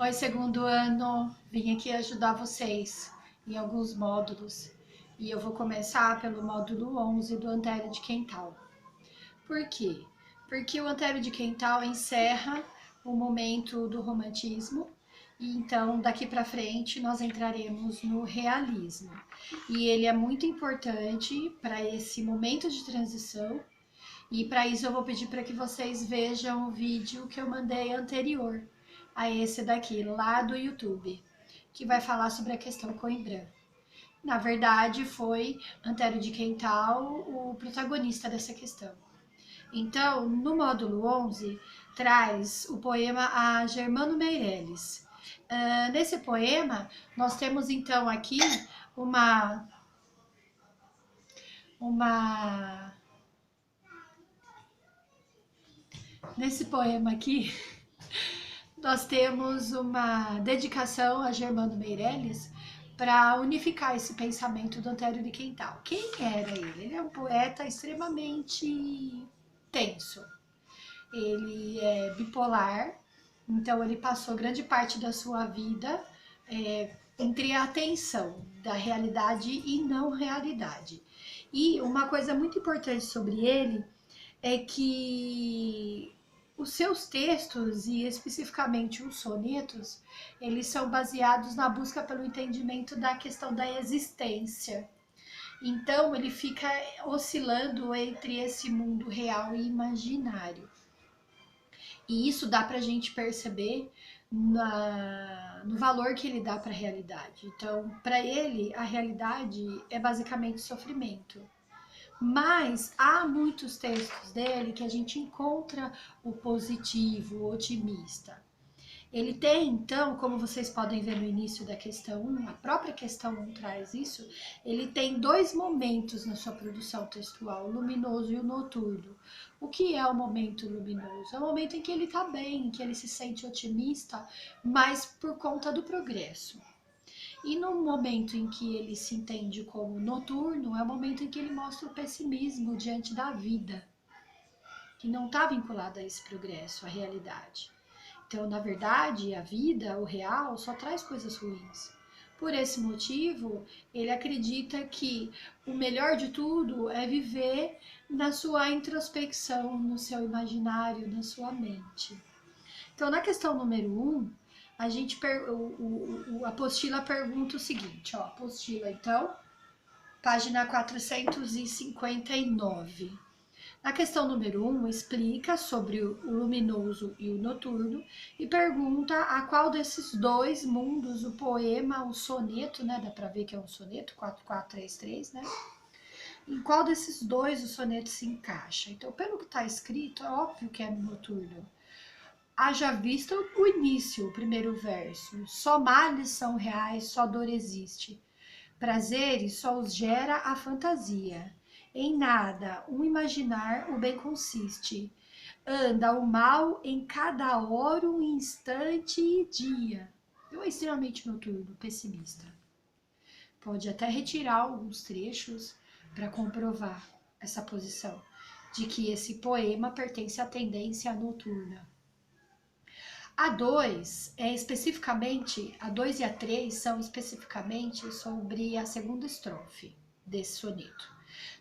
Oi, segundo ano, vim aqui ajudar vocês em alguns módulos e eu vou começar pelo módulo 11 do Antero de Quental. Por quê? Porque o Antero de Quental encerra o momento do romantismo e então daqui para frente nós entraremos no realismo. E ele é muito importante para esse momento de transição e para isso eu vou pedir para que vocês vejam o vídeo que eu mandei anterior a esse daqui, lá do YouTube, que vai falar sobre a questão Coimbra. Na verdade, foi Antero de Quental o protagonista dessa questão. Então, no módulo 11, traz o poema a Germano Meirelles. Nesse poema, nós temos então aqui uma uma nesse poema aqui nós temos uma dedicação a Germano Meirelles para unificar esse pensamento do Antero de Quental. Quem era ele? Ele é um poeta extremamente tenso. Ele é bipolar, então ele passou grande parte da sua vida entre a tensão da realidade e não realidade. E uma coisa muito importante sobre ele é que os seus textos, e especificamente os sonetos, eles são baseados na busca pelo entendimento da questão da existência. Então ele fica oscilando entre esse mundo real e imaginário. E isso dá para a gente perceber no valor que ele dá para a realidade. Então, para ele, a realidade é basicamente sofrimento. Mas há muitos textos dele que a gente encontra o positivo, o otimista. Ele tem, então, como vocês podem ver no início da questão 1, a própria questão 1 traz isso, ele tem dois momentos na sua produção textual, o luminoso e o noturno. O que é o momento luminoso? É o momento em que ele está bem, em que ele se sente otimista, mas por conta do progresso. E no momento em que ele se entende como noturno, é o momento em que ele mostra o pessimismo diante da vida, que não está vinculado a esse progresso, à realidade. Então, na verdade, a vida, o real, só traz coisas ruins. Por esse motivo, ele acredita que o melhor de tudo é viver na sua introspecção, no seu imaginário, na sua mente. Então, na questão número 1, a apostila pergunta o seguinte, ó, apostila, então, página 459. Na questão número 1, explica sobre o luminoso e o noturno e pergunta a qual desses dois mundos o poema, o soneto, né, dá para ver que é um soneto, 4433, né? Em qual desses dois o soneto se encaixa? Então, pelo que está escrito, é óbvio que é no noturno. Haja vista o início, o primeiro verso. Só males são reais, só dor existe. Prazeres só os gera a fantasia. Em nada, um imaginar o bem consiste. Anda o mal em cada hora, um instante e dia. Eu é extremamente noturno, pessimista. Pode até retirar alguns trechos para comprovar essa posição de que esse poema pertence à tendência noturna. A 2 é especificamente, a 2 e a 3 são especificamente sobre a segunda estrofe desse soneto.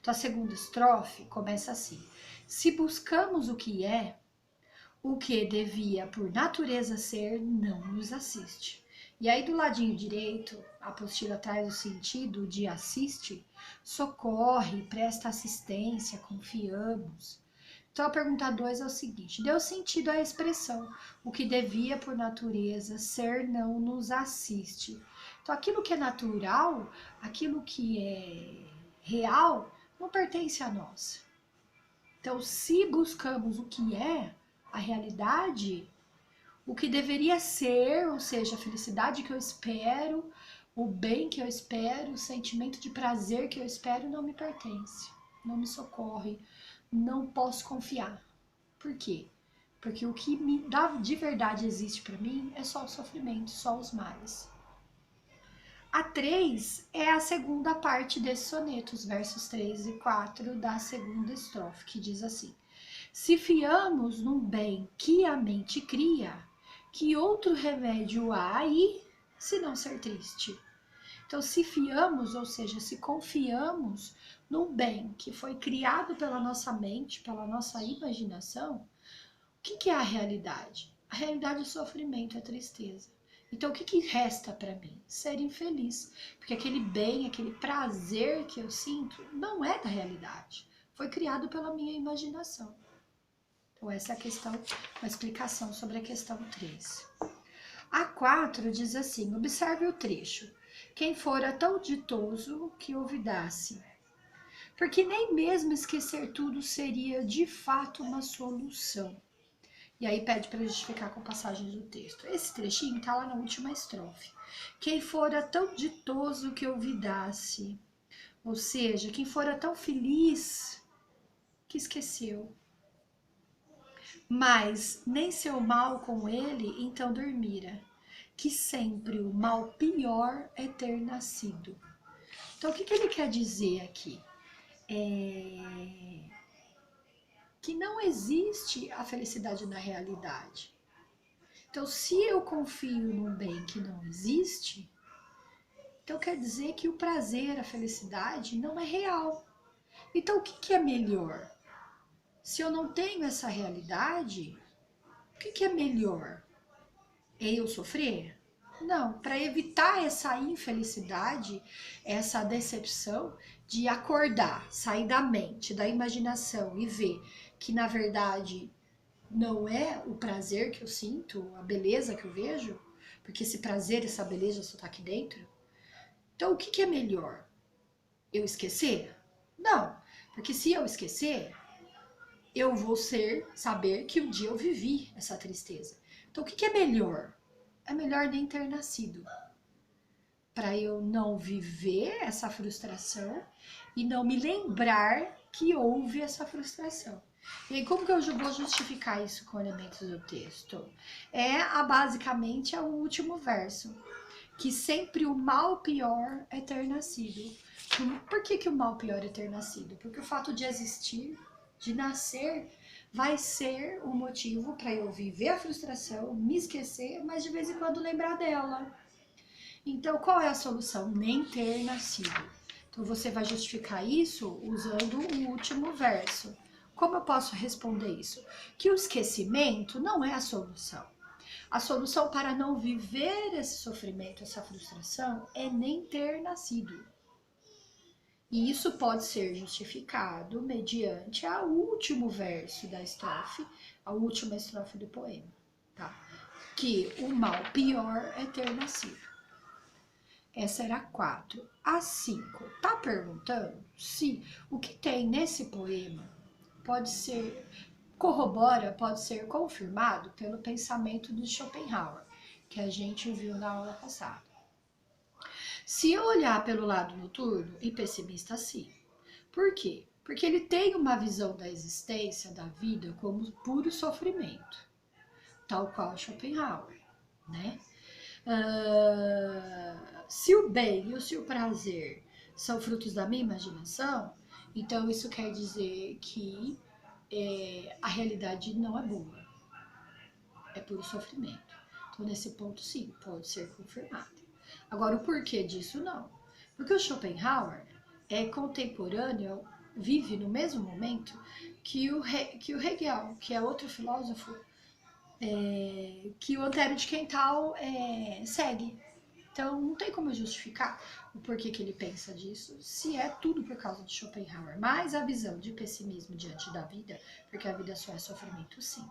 Então a segunda estrofe começa assim: se buscamos o que devia por natureza ser, não nos assiste. E aí do ladinho direito, a apostila traz o sentido de assiste, socorre, presta assistência, confiamos. Então a pergunta 2 é o seguinte: deu sentido à expressão, o que devia por natureza ser não nos assiste. Então aquilo que é natural, aquilo que é real, não pertence a nós. Então se buscamos o que é a realidade, o que deveria ser, ou seja, a felicidade que eu espero, o bem que eu espero, o sentimento de prazer que eu espero, não me pertence, não me socorre, não posso confiar. Por quê? Porque o que me dá de verdade existe para mim é só o sofrimento, só os males. A 3 é a segunda parte desse soneto, os versos 3 e 4 da segunda estrofe, que diz assim: se fiamos num bem que a mente cria, que outro remédio há aí se não ser triste? Então, se fiamos, ou seja, se confiamos no bem que foi criado pela nossa mente, pela nossa imaginação, o que é a realidade? A realidade é sofrimento, é tristeza. Então, o que resta para mim? Ser infeliz. Porque aquele bem, aquele prazer que eu sinto, não é da realidade. Foi criado pela minha imaginação. Então, essa é a questão, uma explicação sobre a questão 3. A 4 diz assim, observe o trecho. Quem fora tão ditoso que olvidasse. Porque nem mesmo esquecer tudo seria de fato uma solução. E aí pede para justificar com passagens do texto. Esse trechinho está lá na última estrofe. Quem fora tão ditoso que olvidasse. Ou seja, quem fora tão feliz que esqueceu. Mas nem seu mal com ele, então dormira. Que sempre o mal pior é ter nascido. Então, o que ele quer dizer aqui? Que não existe a felicidade na realidade. Então, se eu confio num bem que não existe, então quer dizer que o prazer, a felicidade não é real. Então, o que é melhor? Se eu não tenho essa realidade, o que é melhor? É eu sofrer? Não, para evitar essa infelicidade, essa decepção de acordar, sair da mente, da imaginação e ver que na verdade não é o prazer que eu sinto, a beleza que eu vejo, porque esse prazer, essa beleza só está aqui dentro. Então, o que é melhor? Eu esquecer? Não, porque se eu esquecer, eu vou saber que um dia eu vivi essa tristeza. Então, o que é melhor? É melhor nem ter nascido, para eu não viver essa frustração e não me lembrar que houve essa frustração. E aí, como que eu vou justificar isso com elementos do texto? Basicamente é o último verso, que sempre o mal pior é ter nascido. Por que o mal pior é ter nascido? Porque o fato de existir, de nascer, vai ser o motivo para eu viver a frustração, me esquecer, mas de vez em quando lembrar dela. Então, qual é a solução? Nem ter nascido. Então, você vai justificar isso usando o último verso. Como eu posso responder isso? Que o esquecimento não é a solução. A solução para não viver esse sofrimento, essa frustração, é nem ter nascido. E isso pode ser justificado mediante o último verso da estrofe, a última estrofe do poema, tá? Que o mal pior é ter nascido. Essa era a 4. A 5 tá perguntando se o que tem nesse poema pode ser confirmado pelo pensamento de Schopenhauer, que a gente viu na aula passada. Se eu olhar pelo lado noturno e pessimista, sim. Por quê? Porque ele tem uma visão da existência, da vida, como puro sofrimento, tal qual Schopenhauer, né? Se o bem e o prazer são frutos da minha imaginação, então isso quer dizer que a realidade não é boa, é puro sofrimento. Então, nesse ponto, sim, pode ser confirmado. Agora, o porquê disso, não. Porque o Schopenhauer é contemporâneo, vive no mesmo momento que o Hegel, que é outro filósofo que o Antero de Quental segue. Então, não tem como eu justificar o porquê que ele pensa disso, se é tudo por causa de Schopenhauer. Mas a visão de pessimismo diante da vida, porque a vida só é sofrimento, sim.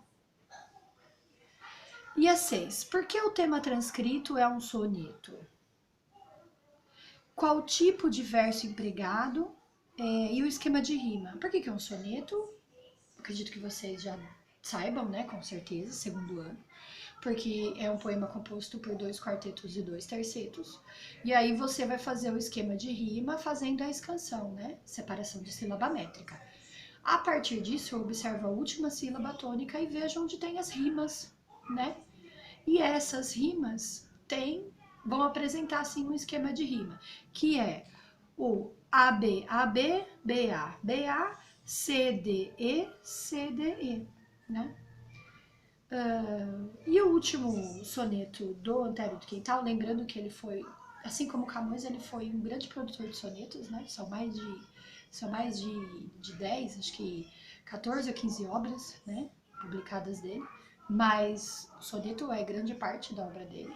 E a 6. Por que o tema transcrito é um soneto? Qual tipo de verso empregado e o esquema de rima? Por que é um soneto? Acredito que vocês já saibam, né, com certeza, segundo ano. Porque é um poema composto por 2 quartetos e 2 tercetos. E aí você vai fazer o esquema de rima fazendo a escansão, né? Separação de sílaba métrica. A partir disso, eu observo a última sílaba tônica e vejo onde tem as rimas, né? E essas rimas vão apresentar, assim, um esquema de rima, que é o AB, AB, BA, BA, CDE, CDE, né? E o último soneto do Antero do Quintal, lembrando que ele foi, assim como Camões, ele foi um grande produtor de sonetos, né? São mais de 10, acho que 14 ou 15 obras, né? Publicadas dele. Mas o soneto é grande parte da obra dele.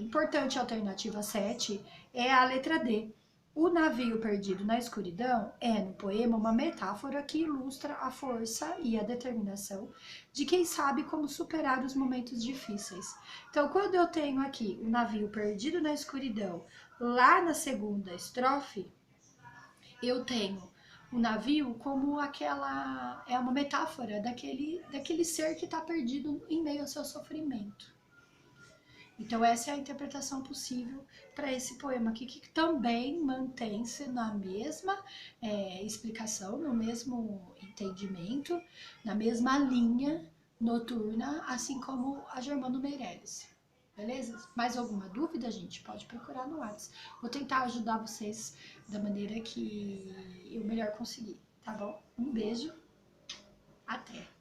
Importante alternativa 7 é a letra D. O navio perdido na escuridão é, no poema, uma metáfora que ilustra a força e a determinação de quem sabe como superar os momentos difíceis. Então, quando eu tenho aqui o navio perdido na escuridão, lá na segunda estrofe, eu tenho o navio como aquela. É uma metáfora daquele ser que está perdido em meio ao seu sofrimento. Então, essa é a interpretação possível para esse poema aqui, que também mantém-se na mesma explicação, no mesmo entendimento, na mesma linha noturna, assim como a Germano Meirelles. Beleza? Mais alguma dúvida, gente? Pode procurar no WhatsApp. Vou tentar ajudar vocês da maneira que eu melhor conseguir, tá bom? Um beijo, até!